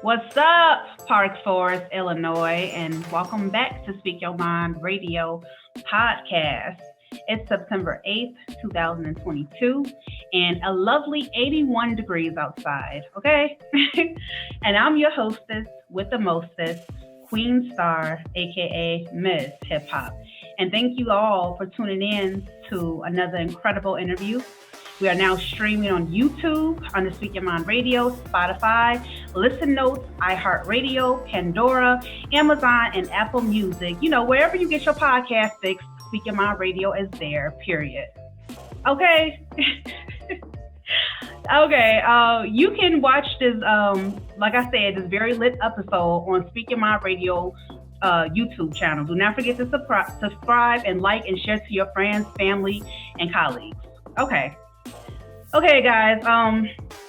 What's up, Park Forest, Illinois, and welcome back to Speak Your Mind Radio podcast. It's September 8th, 2022, and a lovely 81 degrees outside, okay? And I'm your hostess with the mostest, Queen Star, aka Ms. Hip Hop. And thank you all for tuning in to another incredible interview. We are now streaming on YouTube, on the Speak Your Mind Radio, Spotify, Listen Notes, iHeartRadio, Pandora, Amazon, and Apple Music. You know, wherever you get your podcast fix, Speak Your Mind Radio is there, period. Okay? Okay, you can watch this, like I said, this very lit episode on Speak Your Mind Radio YouTube channel. Do not forget to subscribe and like and share to your friends, family, and colleagues. Okay, guys,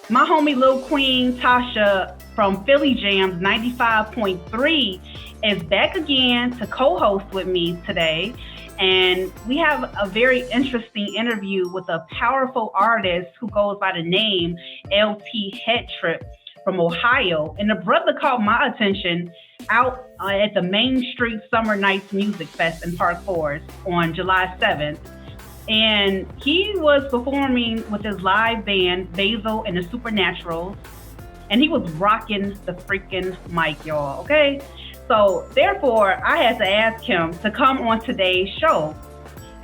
my homie Lil Queen Tasha from Philly Jams 95.3 is back again to co-host with me today. And we have a very interesting interview with a powerful artist who goes by the name LT Headtrip from Ohio. And the brother caught my attention out at the Main Street Summer Nights Music Fest in Park Forest on July 7th. And he was performing with his live band, Basil and the Supernaturals. And he was rocking the freaking mic, y'all, okay? So therefore, I had to ask him to come on today's show.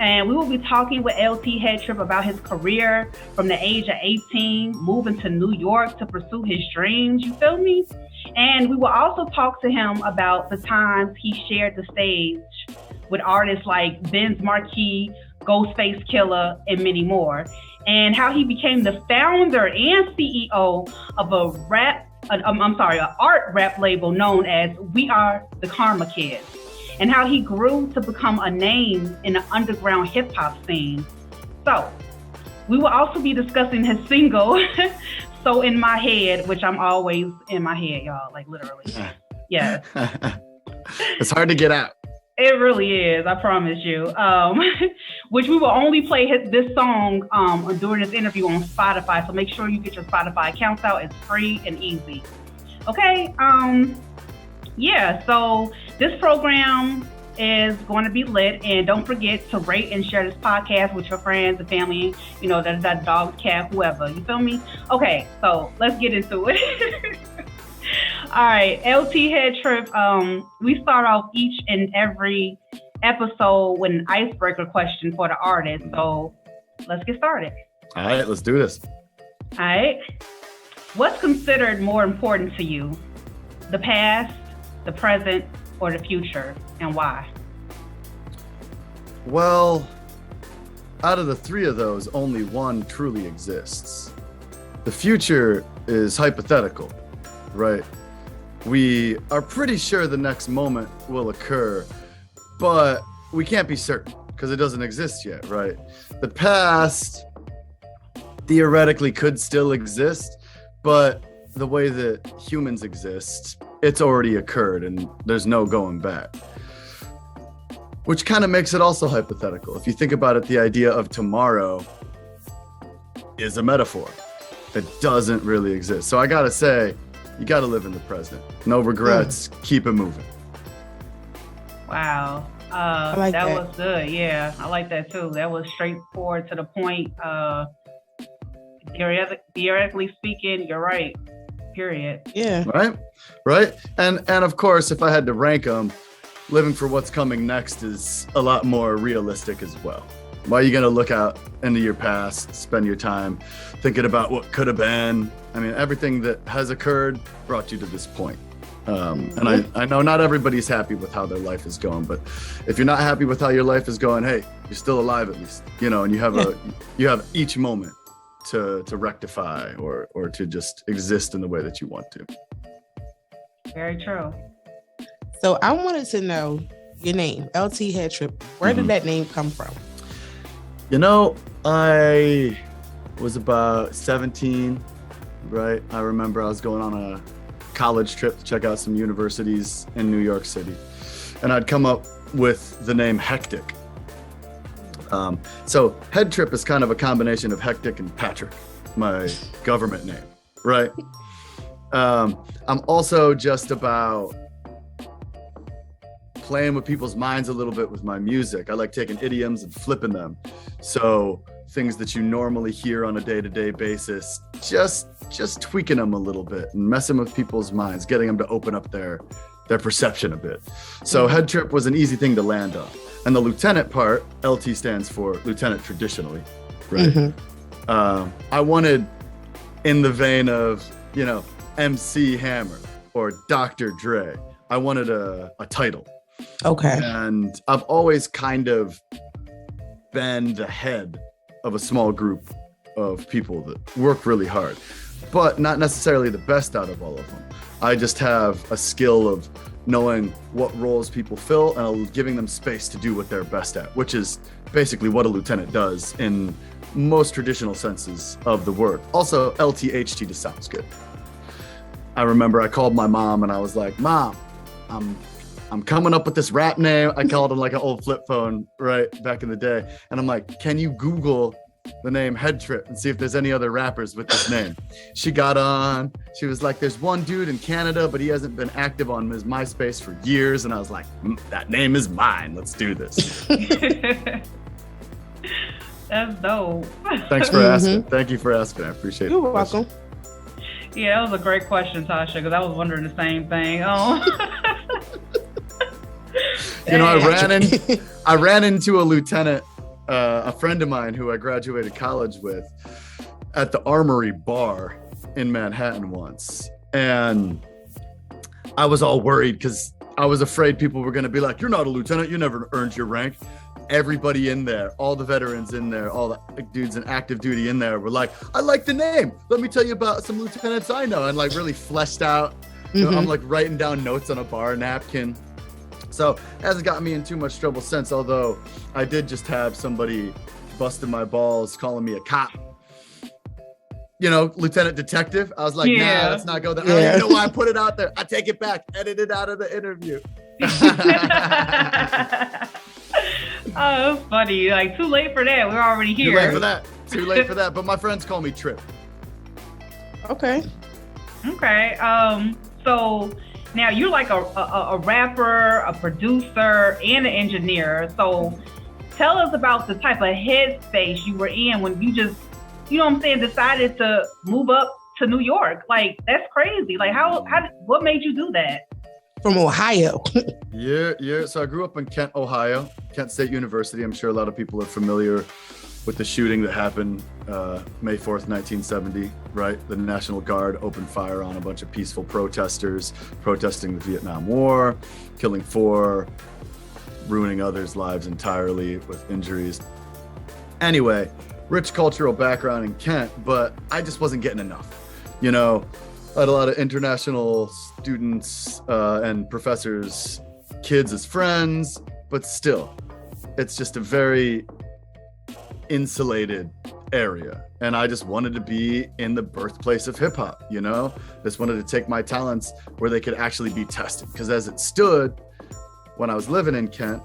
And we will be talking with LT Headtrip about his career from the age of 18, moving to New York to pursue his dreams, you feel me? And we will also talk to him about the times he shared the stage with artists like Benz Marquis, Ghostface Killer, and many more, and how he became the founder and CEO of an art rap label known as We Are the Karma Kids, and how he grew to become a name in the underground hip hop scene. So, we will also be discussing his single, So In My Head, which I'm always in my head, y'all, like literally. Yeah. It's hard to get out. It really is, I promise you. Which we will only play this song during this interview on Spotify. So make sure you get your Spotify accounts out. It's free and easy. Okay. Yeah. So this program is going to be lit, and don't forget to rate and share this podcast with your friends and family. You know, that dog, cat, whoever. You feel me? Okay. So let's get into it. All right, LT Headtrip, we start off each and every episode with an icebreaker question for the artist. So let's get started. All right, let's do this. All right. What's considered more important to you? The past, the present, or the future, and why? Well, out of the three of those, only one truly exists. The future is hypothetical, right? We are pretty sure the next moment will occur, but we can't be certain because it doesn't exist yet, right? The past theoretically could still exist, but the way that humans exist, it's already occurred and there's no going back. Which kind of makes it also hypothetical. If you think about it, the idea of tomorrow is a metaphor that doesn't really exist. So I gotta say, you got to live in the present. No regrets. Keep it moving. Wow. That was good. Yeah, I like that too. That was straightforward to the point. Theoretically speaking, you're right. Period. Yeah. Right. And of course, if I had to rank them, living for what's coming next is a lot more realistic as well. Why are you going to look out into your past, spend your time thinking about what could have been? I mean, everything that has occurred brought you to this point. And I know not everybody's happy with how their life is going, but if you're not happy with how your life is going, hey, you're still alive at least, you know, and you have each moment to rectify or to just exist in the way that you want to. Very true. So I wanted to know your name, LT Headtrip. Where did that name come from? You know, I was about 17, right? I remember I was going on a college trip to check out some universities in New York City. And I'd come up with the name Hectic. So Headtrip is kind of a combination of Hectic and Patrick, my government name, right? I'm also just about playing with people's minds a little bit with my music. I like taking idioms and flipping them. So things that you normally hear on a day-to-day basis, just tweaking them a little bit and messing with people's minds, getting them to open up their perception a bit. So Headtrip was an easy thing to land on. And the lieutenant part, LT stands for lieutenant traditionally, right? I wanted, in the vein of, MC Hammer or Dr. Dre, I wanted a title. Okay. And I've always kind of been the head of a small group of people that work really hard, but not necessarily the best out of all of them. I just have a skill of knowing what roles people fill and giving them space to do what they're best at, which is basically what a lieutenant does in most traditional senses of the word. Also, LTHT just sounds good. I remember I called my mom and I was like, Mom, I'm coming up with this rap name. I called him like an old flip phone right back in the day. And I'm like, can you Google the name Headtrip and see if there's any other rappers with this name? She got on. She was like, there's one dude in Canada, but he hasn't been active on his MySpace for years. And I was like, that name is mine. Let's do this. That's dope. Thanks for asking. Thank you for asking. I appreciate it. You're welcome. Yeah, that was a great question, Tasha, because I was wondering the same thing. I ran into a lieutenant, a friend of mine who I graduated college with, at the Armory Bar in Manhattan once. And I was all worried because I was afraid people were going to be like, you're not a lieutenant. You never earned your rank. Everybody in there, all the veterans in there, all the dudes in active duty in there were like, I like the name. Let me tell you about some lieutenants I know. And like really fleshed out. I'm like writing down notes on a bar napkin. So it hasn't gotten me in too much trouble since, although I did just have somebody busting my balls, calling me a cop. Lieutenant detective. I was like, nah, let's not go there. I don't even know why I put it out there. I take it back, edit it out of the interview. Oh, that's funny. Like, too late for that. We're already here. Too late for that. But my friends call me Trip. Okay. So now you're like a rapper, a producer, and an engineer. So tell us about the type of headspace you were in when you just, decided to move up to New York. Like, that's crazy. Like, what made you do that? From Ohio. Yeah. So I grew up in Kent, Ohio, Kent State University. I'm sure a lot of people are familiar with the shooting that happened May 4th, 1970, right? The National Guard opened fire on a bunch of peaceful protesters protesting the Vietnam War, killing 4, ruining others' lives entirely with injuries. Anyway, rich cultural background in Kent, but I just wasn't getting enough. I had a lot of international students and professors, kids as friends, but still, it's just a very insulated area. And I just wanted to be in the birthplace of hip hop, Just wanted to take my talents where they could actually be tested. Because as it stood, when I was living in Kent,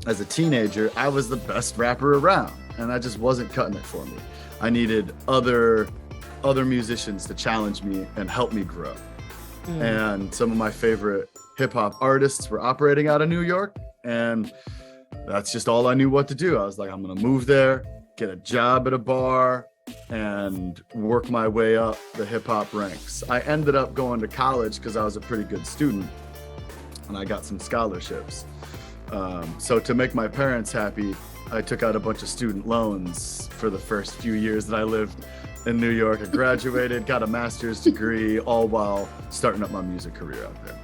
as a teenager, I was the best rapper around. And that just wasn't cutting it for me. I needed other musicians to challenge me and help me grow. And some of my favorite hip hop artists were operating out of New York. And that's just all I knew what to do. I was like, I'm going to move there, get a job at a bar, and work my way up the hip hop ranks. I ended up going to college because I was a pretty good student and I got some scholarships. So to make my parents happy, I took out a bunch of student loans for the first few years that I lived in New York. I graduated, got a master's degree, all while starting up my music career out there.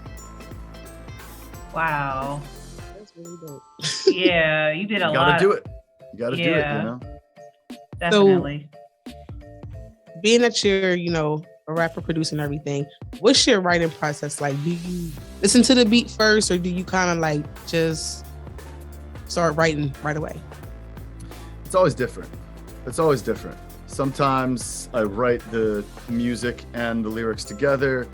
Wow. That's really dope. Yeah, you did a lot. You gotta do it. You gotta do it, Definitely. So, being that you're, a rapper, producer and everything, what's your writing process like? Do you listen to the beat first or do you kind of like just start writing right away? It's always different. Sometimes I write the music and the lyrics together.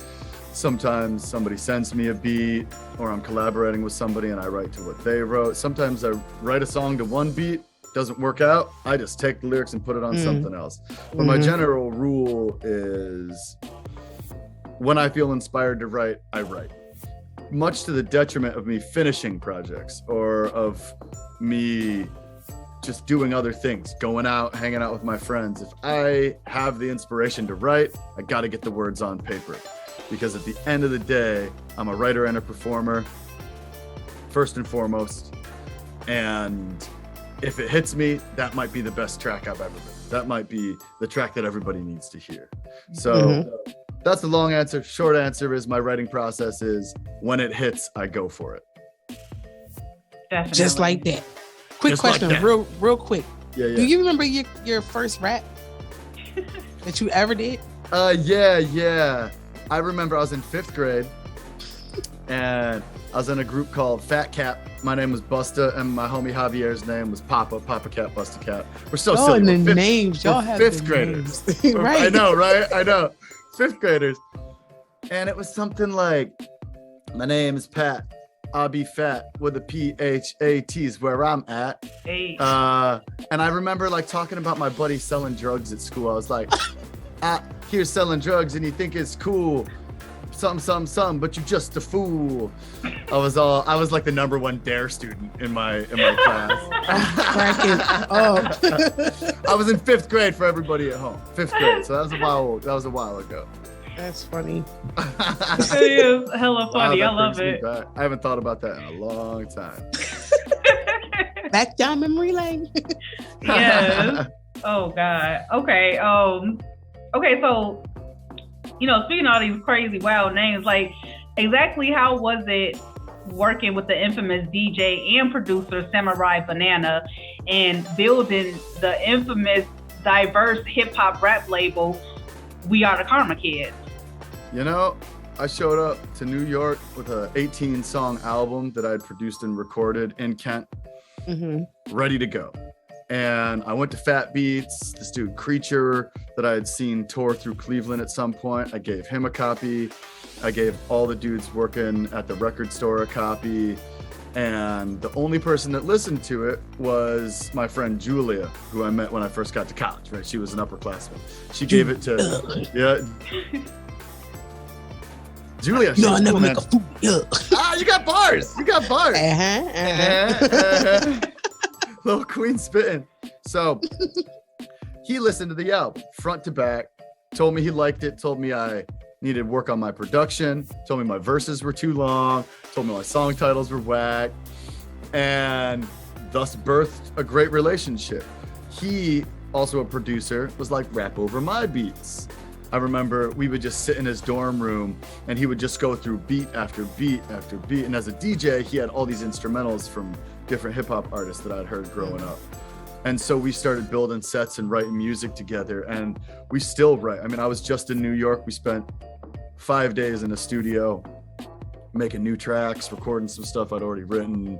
Sometimes somebody sends me a beat or I'm collaborating with somebody and I write to what they wrote. Sometimes I write a song to one beat, doesn't work out. I just take the lyrics and put it on something else. But my general rule is when I feel inspired to write, I write. Much to the detriment of me finishing projects or of me just doing other things, going out, hanging out with my friends. If I have the inspiration to write, I got to get the words on paper, because at the end of the day, I'm a writer and a performer, first and foremost. And if it hits me, that might be the best track I've ever written. That might be the track that everybody needs to hear. So that's the long answer. Short answer is my writing process is when it hits, I go for it. Definitely. Just like that. Quick Just question, like that. real quick. Yeah. Do you remember your first rap that you ever did? Yeah. I remember I was in 5th grade and I was in a group called Fat Cap. My name was Busta and my homie Javier's name was Papa Cat, Busta Cat. We're so silly. And the We're names, y'all have 5th the graders. names. Right. I know, right? I know. 5th graders. And it was something like, my name is Pat. I'll be fat with a PHAT is where I'm at. Hey. And I remember like talking about my buddy selling drugs at school. I was like, here's selling drugs and you think it's cool. Some, but you just a fool. I was like the number 1 dare student in my class. I was in 5th grade for everybody at home. 5th grade. So that was a while ago. That's funny. It is hella funny. Wow, I love it. I haven't thought about that in a long time. Back down memory lane. Yes. Oh God. Okay. Okay. So, speaking of all these crazy wild names, like exactly how was it working with the infamous DJ and producer Samurai Banana and building the infamous diverse hip hop rap label We Are the Karma Kids? I showed up to New York with a 18-song album that I had produced and recorded in Kent, ready to go. And I went to Fat Beats, this dude Creature that I had seen tour through Cleveland at some point. I gave him a copy. I gave all the dudes working at the record store a copy. And the only person that listened to it was my friend Julia, who I met when I first got to college, right? She was an upperclassman. She gave it to, Julia. No, I never make a fool. You got bars. Lil Queen spitting. So he listened to the album front to back, told me he liked it, told me I needed work on my production, told me my verses were too long, told me my song titles were whack, and thus birthed a great relationship. He, also a producer, was like, rap over my beats. I remember we would just sit in his dorm room and he would just go through beat after beat after beat. And as a DJ, he had all these instrumentals from different hip hop artists that I'd heard growing up. And so we started building sets and writing music together, and we still write. I mean, I was just in New York. We spent 5 days in a studio making new tracks, recording some stuff I'd already written.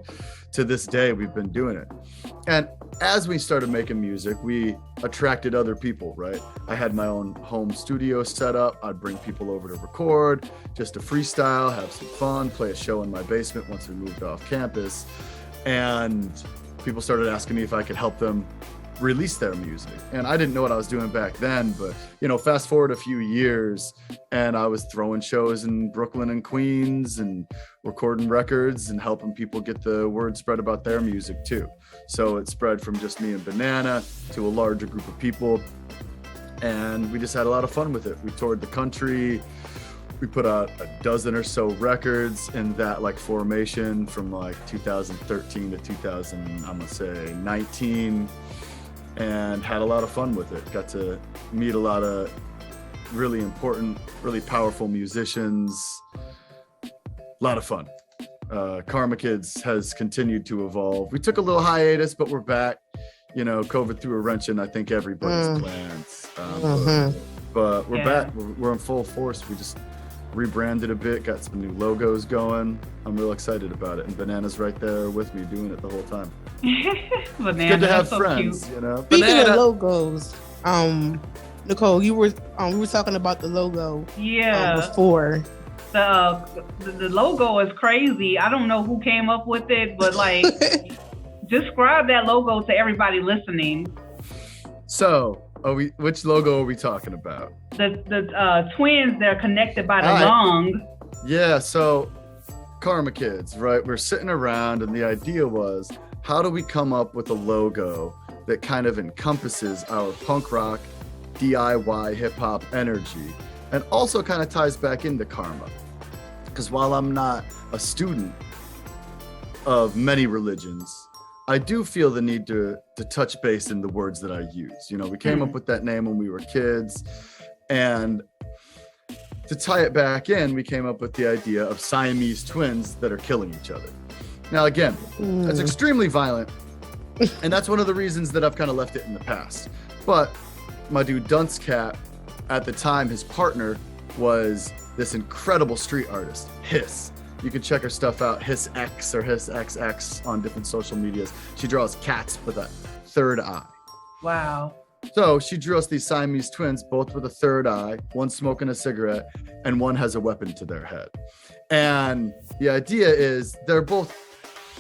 To this day, we've been doing it. And as we started making music, we attracted other people, right? I had my own home studio set up. I'd bring people over to record, just to freestyle, have some fun, play a show in my basement once we moved off campus. And people started asking me if I could help them release their music. And I didn't know what I was doing back then, but fast forward a few years and I was throwing shows in Brooklyn and Queens and recording records and helping people get the word spread about their music too. So it spread from just me and Banana to a larger group of people. And we just had a lot of fun with it. We toured the country. We put out a dozen or so records in that formation from 2013 to 2019, and had a lot of fun with it. Got to meet a lot of really important, really powerful musicians. A lot of fun. Karma Kids has continued to evolve. We took a little hiatus, but we're back. COVID threw a wrench in, I think, everybody's plans. But we're back. We're in full force. We just rebranded a bit, got some new logos going. I'm real excited about it. And Banana's right there with me doing it the whole time. Banana, it's good to have so friends, cute. Speaking of logos, Nicole, we were talking about the logo before. The logo is crazy. I don't know who came up with it, but describe that logo to everybody listening. So, which logo are we talking about? the twins that are connected by the All right. lung. Yeah, so Karma Kids, right? We're sitting around and the idea was, how do we come up with a logo that kind of encompasses our punk rock, DIY hip hop energy and also kind of ties back into karma? Because while I'm not a student of many religions, I do feel the need to touch base in the words that I use. You know, we came up with that name when we were kids, and to tie it back in, we came up with the idea of Siamese twins that are killing each other. Now, again, that's extremely violent, and that's one of the reasons that I've kind of left it in the past. But my dude Dunce Cat, at the time, his partner was this incredible street artist, Hiss. You can check her stuff out, Hiss X or Hiss XX on different social medias. She draws cats with a third eye. Wow. So she drew us these Siamese twins, both with a third eye, one smoking a cigarette, and one has a weapon to their head. And the idea is they're both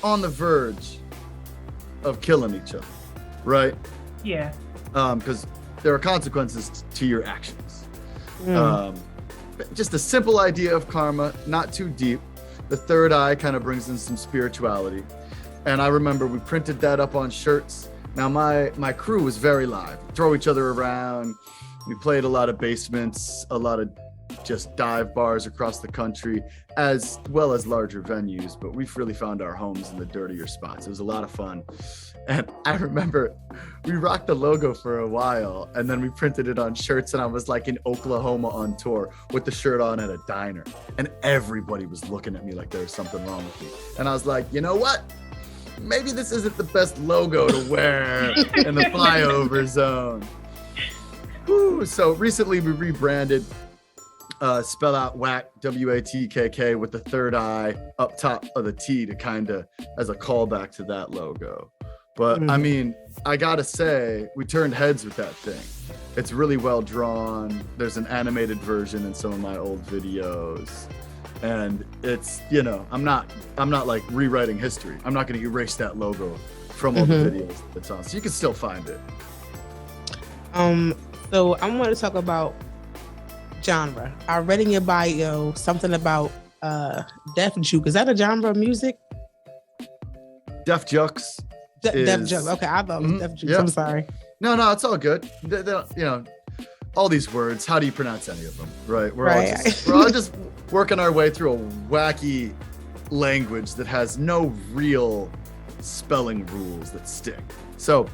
on the verge of killing each other, right? Yeah. Because there are consequences to your actions. Just a simple idea of karma, not too deep. The third eye kind of brings in some spirituality. And I remember we printed that up on shirts. Now my crew was very live, throw each other around. We played a lot of basements, a lot of just dive bars across the country, as well as larger venues, but we've really found our homes in the dirtier spots. It was a lot of fun. And I remember we rocked the logo for a while, and then we printed it on shirts, and I was like in Oklahoma on tour with the shirt on at a diner, and everybody was looking at me like there was something wrong with me. And I was like, you know what? Maybe this isn't the best logo to wear in the flyover zone. Whew. So recently we rebranded, spell out WACK, WATKK, with the third eye up top of the T to kind of as a callback to that logo. But I mean, I gotta say, we turned heads with that thing. It's really well drawn. There's an animated version in some of my old videos. And it's, you know, I'm not like rewriting history. I'm not going to erase that logo from all the videos that's on. So you can still find it. So I want to talk about genre. I read in your bio something about Def Juke. Is that a genre of music? Def Jux. Def Juke. Okay, I thought it was Def Juke. Yeah. I'm sorry. No, it's all good. They you know, all these words, how do you pronounce any of them, right? We're all just working our way through a wacky language that has no real spelling rules that stick. So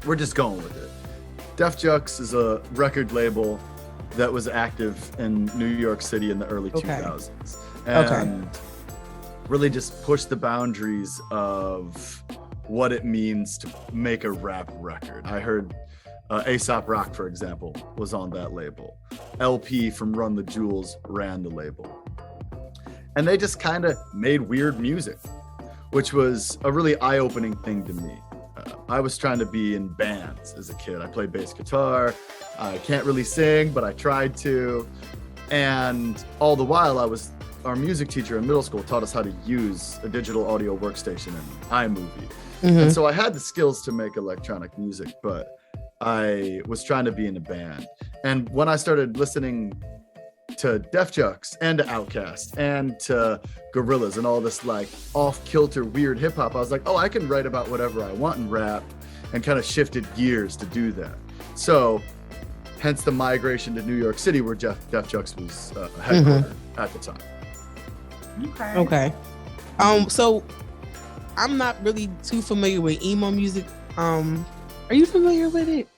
we're just going with it. Def Jux is a record label that was active in New York City in the early 2000s. And really just pushed the boundaries of what it means to make a rap record. I heard A$AP Rock, for example, was on that label. LP from Run the Jewels ran the label. And they just kind of made weird music, which was a really eye-opening thing to me. I was trying to be in bands as a kid. I played bass guitar. I can't really sing, but I tried to. And all the while, our music teacher in middle school taught us how to use a digital audio workstation in iMovie. And so I had the skills to make electronic music, but I was trying to be in a band. And when I started listening to Def Jux and to Outkast and to Gorillaz and all this like off-kilter weird hip hop, I was like, oh, I can write about whatever I want in rap, and kind of shifted gears to do that. So hence the migration to New York City, where Def Jux was headquartered at the time. Okay. So I'm not really too familiar with emo music. Are you familiar with it?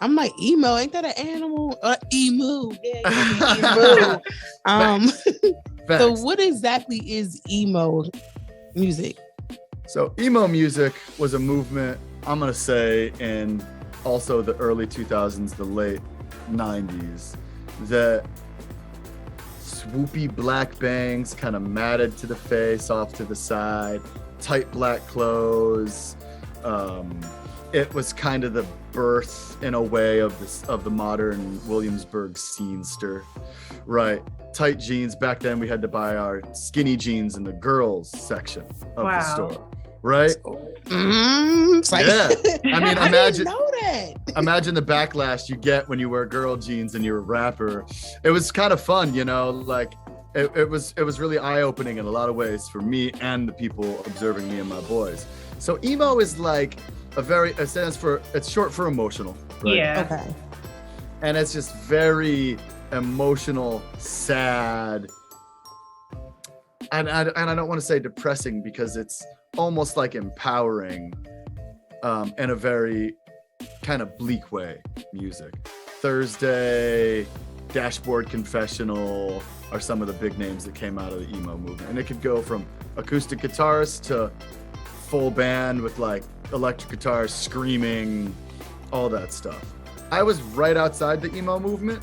I'm like, emo, ain't that an animal? Emu. Yeah, emu. So what exactly is emo music? So emo music was a movement, I'm gonna say, in also the early 2000s, the late 90s, that swoopy black bangs, kind of matted to the face, off to the side, tight black clothes. It was kind of the birth, in a way, of the modern Williamsburg scenester, right? Tight jeans. Back then, we had to buy our skinny jeans in the girls section of the store, right? It's like, Yeah, I mean, I didn't know that. imagine the backlash you get when you wear girl jeans and you're a rapper. It was kind of fun, you know, like it was really eye-opening in a lot of ways for me and the people observing me and my boys. So emo is like it's short for emotional. Right? Yeah. Okay. And it's just very emotional, sad. And I don't want to say depressing because it's almost like empowering in a very kind of bleak way music. Thursday, Dashboard Confessional are some of the big names that came out of the emo movement. And it could go from acoustic guitars to full band with like electric guitars screaming, all that stuff. I was right outside the emo movement.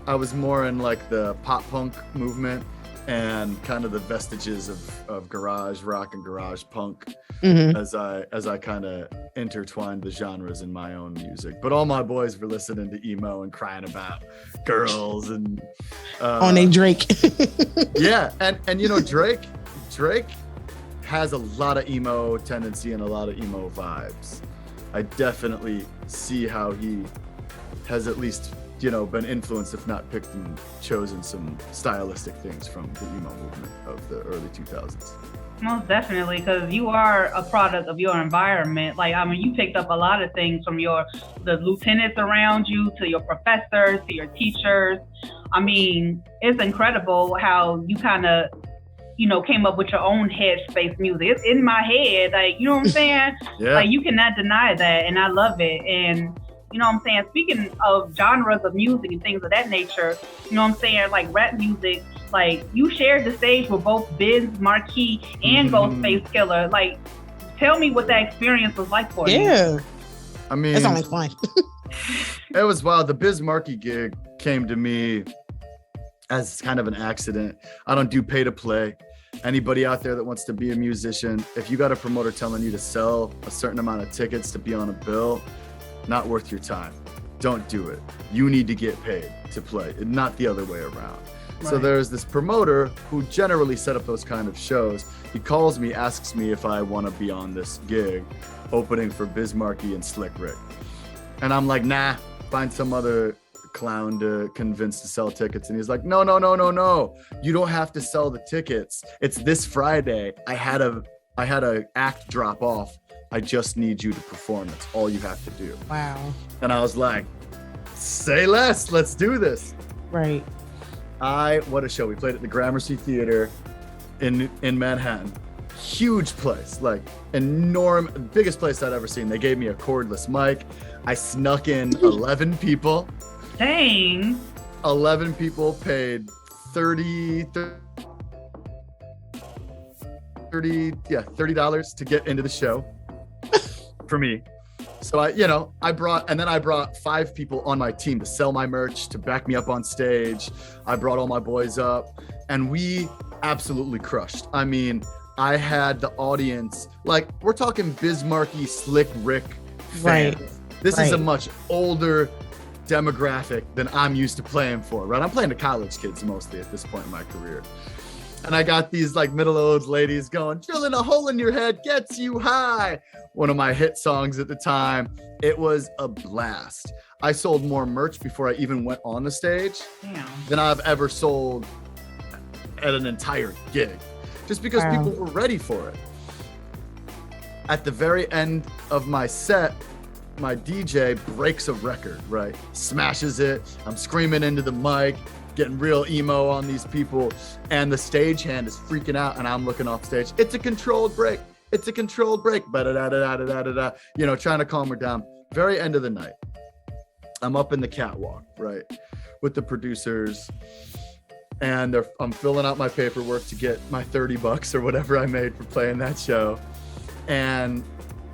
I was more in like the pop punk movement and kind of the vestiges of garage rock and garage punk as I kind of intertwined the genres in my own music. But all my boys were listening to emo and crying about girls and on a Drake. Yeah, and you know Drake has a lot of emo tendency and a lot of emo vibes. I definitely see how he has at least, you know, been influenced, if not picked and chosen some stylistic things from the emo movement of the early 2000s. Most definitely, because you are a product of your environment. Like, I mean, you picked up a lot of things from the lieutenants around you, to your professors, to your teachers. I mean, it's incredible how you kind of, you know, came up with your own Headspace music. It's in my head, like, you know what I'm saying? Yeah. Like, you cannot deny that, and I love it. And you know what I'm saying? Speaking of genres of music and things of that nature, you know what I'm saying? Like rap music, like you shared the stage with both Biz Markie and Ghostface Killer. Like, tell me what that experience was like for you. Yeah. I mean, it's only fun. It was wild. The Biz Markie gig came to me as kind of an accident. I don't do pay to play. Anybody out there that wants to be a musician, if you got a promoter telling you to sell a certain amount of tickets to be on a bill, not worth your time. Don't do it. You need to get paid to play, not the other way around. Right. So there's this promoter who generally set up those kind of shows. He calls me, asks me if I want to be on this gig, opening for Biz Markie and Slick Rick. And I'm like, nah, find some other clown to convince to sell tickets. And he's like, no. You don't have to sell the tickets. It's this Friday. I had a act drop off. I just need you to perform. That's all you have to do. Wow. And I was like, say less. Let's do this. Right. What a show. We played at the Gramercy Theater in Manhattan. Huge place, like enormous, biggest place I'd ever seen. They gave me a cordless mic. I snuck in 11 people. Dang. 11 people paid $30 to get into the show. For me. So I brought 5 people on my team to sell my merch, to back me up on stage. I brought all my boys up and we absolutely crushed. I mean, I had the audience, like we're talking Biz Markie, Slick Rick fans. Right. This is a much older demographic than I'm used to playing for, right? I'm playing to college kids mostly at this point in my career. And I got these like middle-aged ladies going, drilling a hole in your head gets you high. One of my hit songs at the time. It was a blast. I sold more merch before I even went on the stage than I've ever sold at an entire gig. Just because people were ready for it. At the very end of my set, my DJ breaks a record, right? Smashes it. I'm screaming into the mic, getting real emo on these people, and the stagehand is freaking out, and I'm looking off stage. It's a controlled break. It's a controlled break. Ba-da-da-da-da-da-da-da. You know, trying to calm her down. Very end of the night. I'm up in the catwalk, right, with the producers, and I'm filling out my paperwork to get my $30 or whatever I made for playing that show. And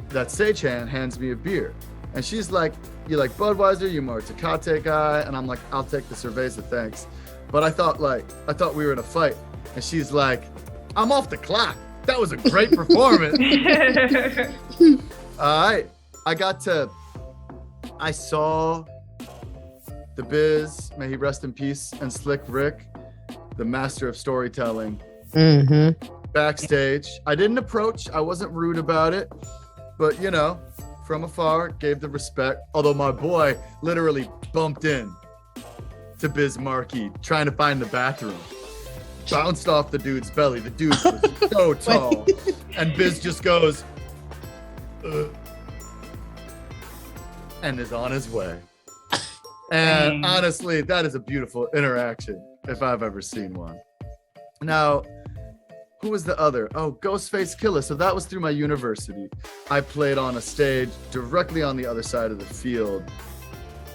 that stagehand hands me a beer. And she's like, you like Budweiser, you more a Tecate guy? And I'm like, I'll take the Cerveza, thanks. But I thought we were in a fight. And she's like, I'm off the clock. That was a great performance. All right. I saw the Biz, may he rest in peace, and Slick Rick, the master of storytelling, backstage. I didn't approach. I wasn't rude about it. But, from afar, gave the respect. Although my boy literally bumped in to Biz Markie trying to find the bathroom. Bounced off the dude's belly. The dude was so tall. And Biz just goes, and is on his way. And honestly, that is a beautiful interaction if I've ever seen one. Now, who was the other? Oh, Ghostface Killah. So that was through my university. I played on a stage directly on the other side of the field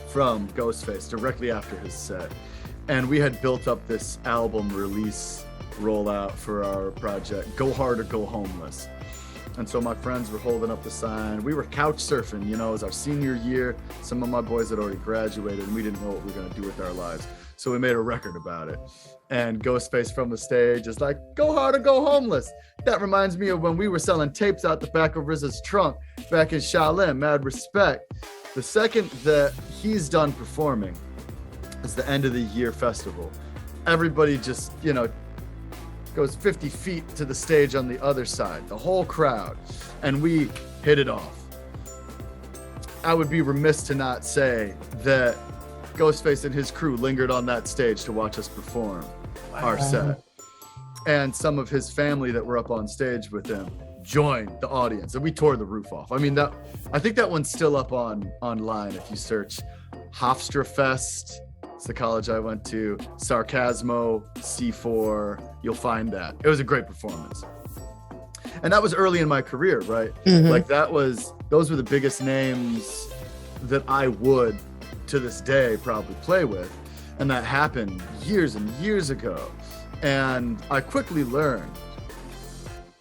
from Ghostface, directly after his set. And we had built up this album release rollout for our project, Go Hard or Go Homeless. And so my friends were holding up the sign. We were couch surfing, you know, it was our senior year. Some of my boys had already graduated and we didn't know what we were gonna do with our lives. So we made a record about it. And Ghostface from the stage is like, go hard or go homeless. That reminds me of when we were selling tapes out the back of RZA's trunk back in Shaolin, mad respect. The second that he's done performing is the end of the year festival. Everybody just, you know, goes 50 feet to the stage on the other side, the whole crowd, and we hit it off. I would be remiss to not say that Ghostface and his crew lingered on that stage to watch us perform our set. And some of his family that were up on stage with him joined the audience, and we tore the roof off. I mean, I think that one's still up online if you search Hofstrafest. It's the college I went to, Sarcasmo, C4, you'll find that. It was a great performance. And that was early in my career, right? Mm-hmm. Like those were the biggest names that I would, to this day, probably play with. And that happened years and years ago. And I quickly learned,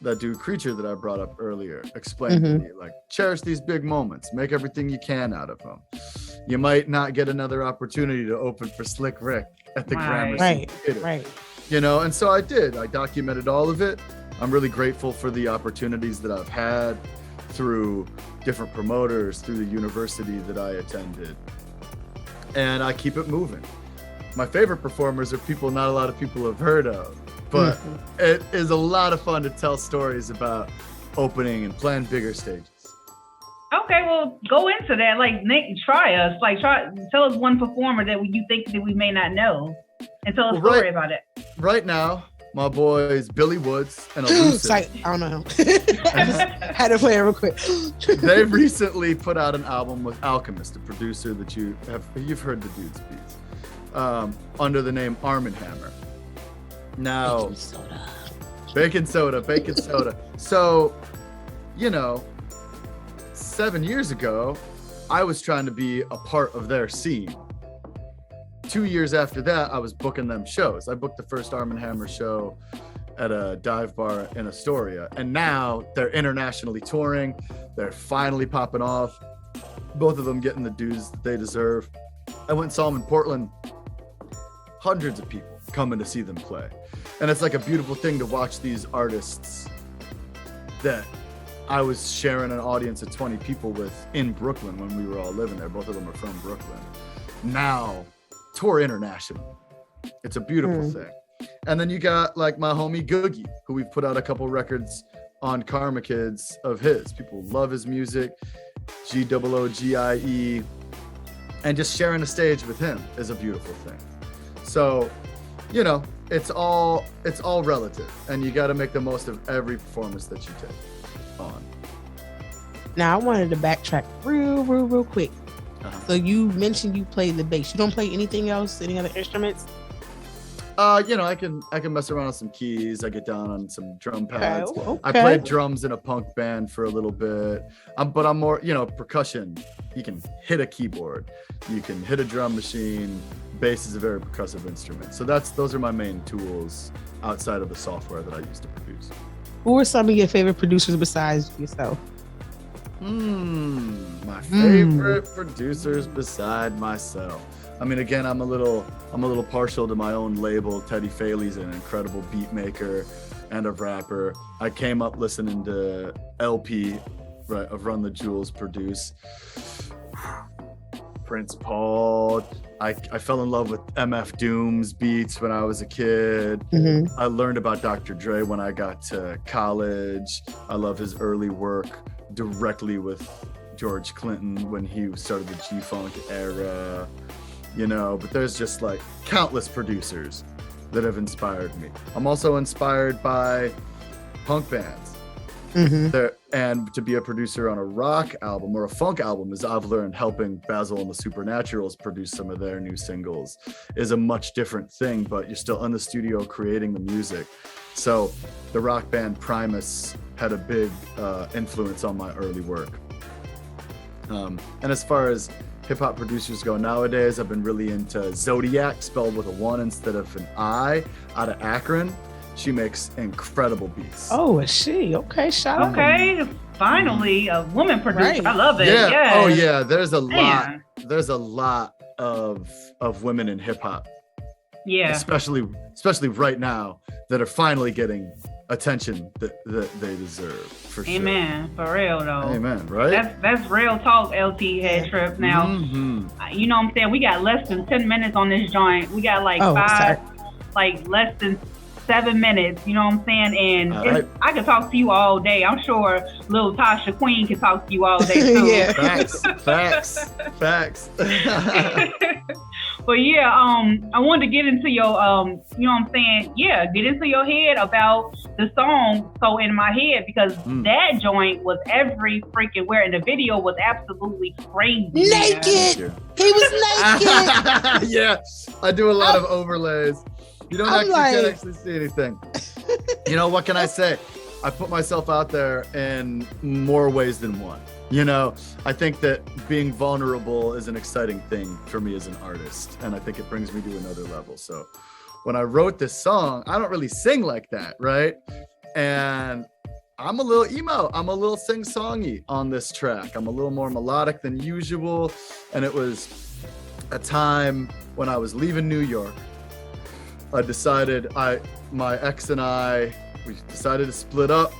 that dude Creature that I brought up earlier explained to me, like, cherish these big moments, make everything you can out of them. You might not get another opportunity to open for Slick Rick at the Gramercy Theater. Right. You know, and so I did. I documented all of it. I'm really grateful for the opportunities that I've had through different promoters, through the university that I attended. And I keep it moving. My favorite performers are people not a lot of people have heard of, but it is a lot of fun to tell stories about opening and playing bigger stages. Okay, well, go into that. Like, try us. Like, tell us one performer that you think that we may not know, and tell a story about it. Right now, my boys Billy Woods and Elusive. I don't know. I just had to play it real quick. They've recently put out an album with Alchemist, a producer that you've heard the dude's beats, under the name Arm & Hammer. Now, Baking soda. So, you know, 7 years ago, I was trying to be a part of their scene. 2 years after that, I was booking them shows. I booked the first Arm & Hammer show at a dive bar in Astoria. And now they're internationally touring. They're finally popping off. Both of them getting the dues that they deserve. I went and saw them in Portland. Hundreds of people coming to see them play. And it's like a beautiful thing to watch these artists that I was sharing an audience of 20 people with in Brooklyn when we were all living there. Both of them are from Brooklyn. Now, tour international. It's a beautiful thing. And then you got like my homie Googie, who we've put out a couple records on Karma Kids of his. People love his music, Googie. And just sharing a stage with him is a beautiful thing. So, you know, it's all relative, and you got to make the most of every performance that you take on. Now, I wanted to backtrack real quick. So you mentioned you play the bass. You don't play anything else, any other instruments? You know, I can mess around with some keys. I get down on some drum pads. Okay. I played drums in a punk band for a little bit. But I'm more, you know, percussion. You can hit a keyboard. You can hit a drum machine. Bass is a very percussive instrument. So those are my main tools outside of the software that I use to produce. Who are some of your favorite producers besides yourself? My favorite producers beside myself. I mean, again, I'm a little partial to my own label. Teddy Faley's an incredible beat maker and a rapper. I came up listening to LP, right, of Run the Jewels produce. Prince Paul. I fell in love with MF Doom's beats when I was a kid. I learned about Dr. Dre when I got to college. I love his early work directly with George Clinton when he started the G-Funk era, you know, but there's just like countless producers that have inspired me. I'm also inspired by punk bands. And to be a producer on a rock album or a funk album, as I've learned helping Basil and the Supernaturals produce some of their new singles, is a much different thing, but you're still in the studio creating the music. So the rock band Primus had a big influence on my early work. And as far as hip hop producers go nowadays, I've been really into Zodiac, spelled with a 1 instead of an I, out of Akron. She makes incredible beats. Oh, is she? Okay, shout out. Okay, finally a woman producer. Right. I love it. Yeah. Yes. Oh yeah. There's a Man. lot. There's a lot of women in hip hop. Yeah. Especially right now that are finally getting attention that they deserve. For sure. Amen. For real though. Amen. Right. That's real talk. LT Headtrip. Now, you know what I'm saying? We got less than 10 minutes on this joint. We got like less than 7 minutes, you know what I'm saying? And I could talk to you all day. I'm sure Lil Tasha Queen can talk to you all day too. Yeah. Facts. But yeah, I wanted to get into your, you know what I'm saying? Yeah, get into your head about the song So In My Head, because that joint was every freaking where, and the video was absolutely crazy. Naked! He was naked! Yeah, I do a lot of overlays. You can't actually see anything. You know, what can I say? I put myself out there in more ways than one. You know, I think that being vulnerable is an exciting thing for me as an artist, and I think it brings me to another level. So when I wrote this song, I don't really sing like that, right? And I'm a little emo. I'm a little sing-songy on this track. I'm a little more melodic than usual. And it was a time when I was leaving New York. I decided, my ex and we decided to split up.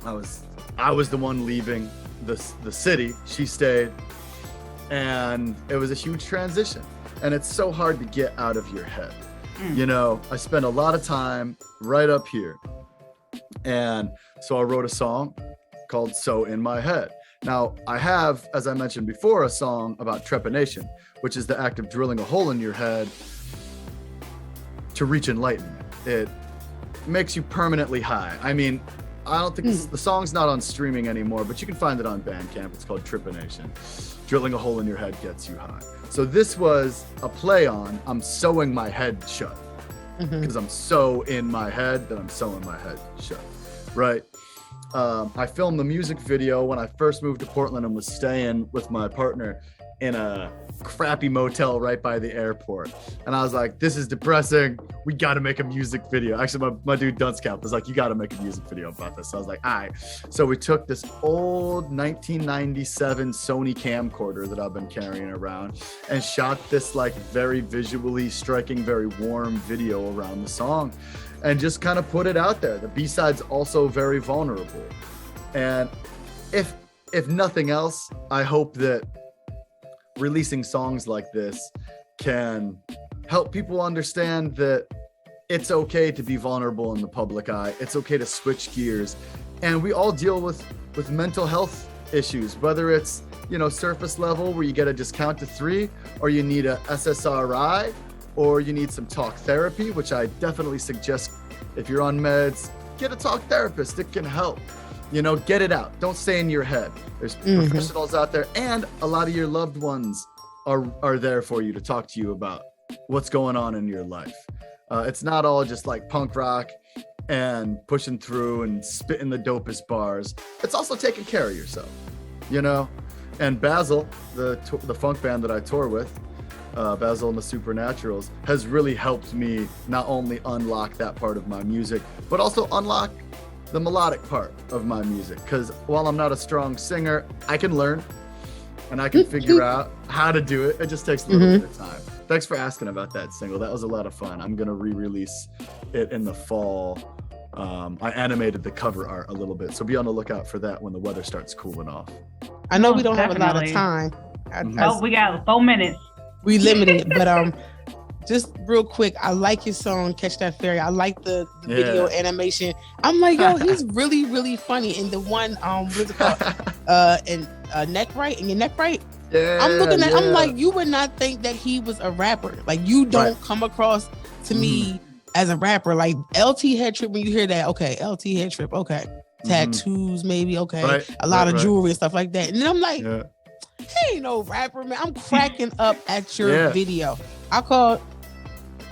I was the one leaving the city. She stayed, and it was a huge transition. And it's so hard to get out of your head. You know, I spent a lot of time right up here. And so I wrote a song called So In My Head. Now, I have, as I mentioned before, a song about trepanation, which is the act of drilling a hole in your head to reach enlightenment. It makes you permanently high. I mean, I don't think the song's not on streaming anymore, but you can find it on Bandcamp. It's called Trepanation. Drilling a hole in your head gets you high. So this was a play on I'm sewing my head shut, because I'm so in my head that I'm sewing my head shut, right? I filmed the music video when I first moved to Portland and was staying with my partner in a crappy motel right by the airport. And I was like, this is depressing. We got to make a music video. Actually, my dude Dunscap was like, you got to make a music video about this. So I was like, all right. So we took this old 1997 Sony camcorder that I've been carrying around and shot this like very visually striking, very warm video around the song and just kind of put it out there. The B-side's also very vulnerable. And if nothing else, I hope that releasing songs like this can help people understand that it's okay to be vulnerable in the public eye. It's okay to switch gears. And we all deal with mental health issues, whether it's, you know, surface level where you get a discount to 3, or you need a SSRI, or you need some talk therapy, which I definitely suggest if you're on meds, get a talk therapist. It can help. You know, get it out. Don't stay in your head. There's professionals out there, and a lot of your loved ones are there for you to talk to you about what's going on in your life. It's not all just like punk rock and pushing through and spitting the dopest bars. It's also taking care of yourself, you know? And Basil, the funk band that I tour with, Basil and the Supernaturals, has really helped me not only unlock that part of my music, but also unlock the melodic part of my music. Because while I'm not a strong singer, I can learn and I can figure out how to do it. It just takes a little bit of time. Thanks for asking about that single. That was a lot of fun. I'm going to re-release it in the fall. I animated the cover art a little bit, so be on the lookout for that when the weather starts cooling off. I know we don't have a lot of time. We got 4 minutes. We limited, but just real quick, I like his song "Catch That Ferry." I like the video animation. I'm like, yo, he's really, really funny. And the one, what's it called? And neck right and your neck right. Yeah, I'm looking at, yeah. I'm like, you would not think that he was a rapper. Like, you don't come across to me as a rapper. Like, LT Headtrip, when you hear that, okay, LT Headtrip, okay. Tattoos, maybe, okay. A lot of jewelry and stuff like that. And then I'm like, he ain't no rapper, man. I'm cracking up at your video. I called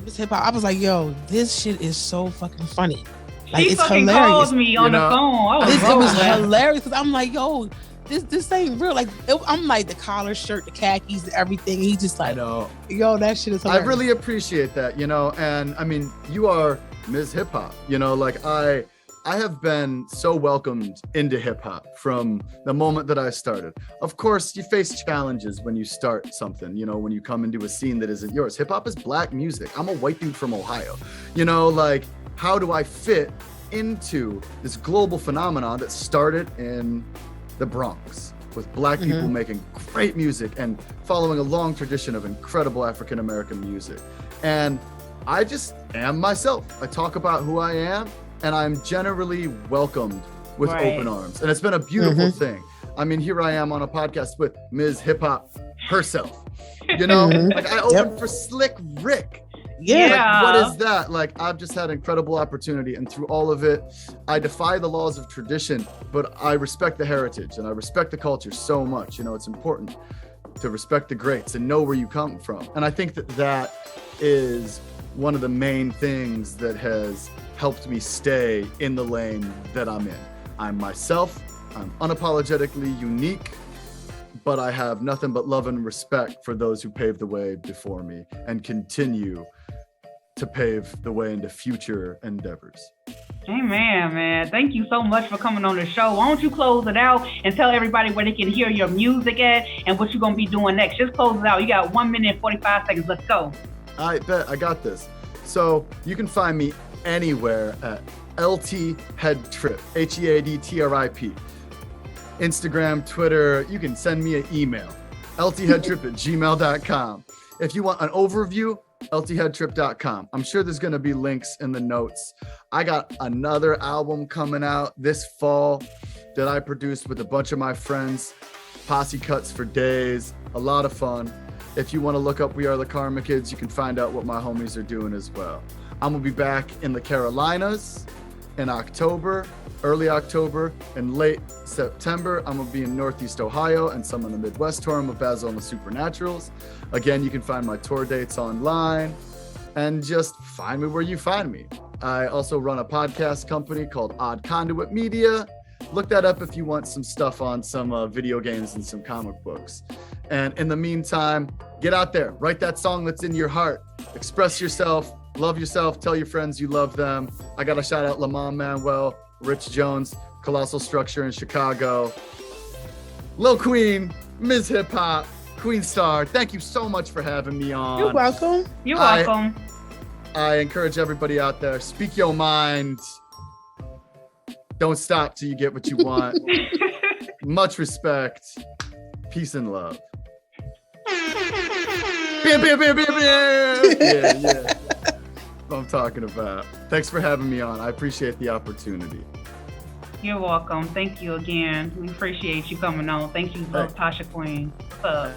MZHIPHOP. I was like, yo, this shit is so fucking funny. Like, he it's fucking hilarious. called me on the phone. It was hilarious because I'm like, yo, this ain't real. Like, I'm like, the collar, shirt, the khakis, everything. He just like, yo, that shit is hilarious. I really appreciate that, you know. And I mean, you are MZHIPHOP, you know. Like, I have been so welcomed into hip hop from the moment that I started. Of course, you face challenges when you start something, you know, when you come into a scene that isn't yours. Hip hop is black music. I'm a white dude from Ohio. You know, like, how do I fit into this global phenomenon that started in the Bronx with black people making great music and following a long tradition of incredible African-American music? And I just am myself. I talk about who I am, and I'm generally welcomed with open arms. And it's been a beautiful thing. I mean, here I am on a podcast with MZHIPHOP herself. You know, like, I opened for Slick Rick. Like, what is that? Like, I've just had incredible opportunity, and through all of it, I defy the laws of tradition, but I respect the heritage and I respect the culture so much. You know, it's important to respect the greats and know where you come from. And I think that that is one of the main things that has helped me stay in the lane that I'm in. I'm myself, I'm unapologetically unique, but I have nothing but love and respect for those who paved the way before me and continue to pave the way into future endeavors. Amen, man. Thank you so much for coming on the show. Why don't you close it out and tell everybody where they can hear your music at and what you're going to be doing next. Just close it out. You got 1 minute and 45 seconds. Let's go. I bet. I got this. So you can find me anywhere at LT Headtrip, HEADTRIP. Instagram, Twitter. You can send me an email, ltheadtrip@gmail.com. If you want an overview, ltheadtrip.com. I'm sure there's going to be links in the notes. I got another album coming out this fall that I produced with a bunch of my friends. Posse cuts for days. A lot of fun. If you want to look up We Are the Karma Kids, you can find out what my homies are doing as well. I'm going to be back in the Carolinas in October, early October, and late September. I'm going to be in Northeast Ohio and some in the Midwest touring with Basil and the Supernaturals. Again, you can find my tour dates online and just find me where you find me. I also run a podcast company called Odd Conduit Media. Look that up if you want some stuff on some video games and some comic books. And in the meantime, get out there, write that song that's in your heart, express yourself, love yourself, tell your friends you love them. I got to shout out Lamont Manuel, Rich Jones, Colossal Structure in Chicago, Lil Queen, MZHIPHOP, Queen Star. Thank you so much for having me on. You're welcome. You're welcome. I encourage everybody out there, speak your mind. Don't stop till you get what you want. Much respect. Peace and love. Yeah. What I'm talking about. Thanks for having me on. I appreciate the opportunity. You're welcome. Thank you again. We appreciate you coming on. Thank you, Tasha Queen. What's up?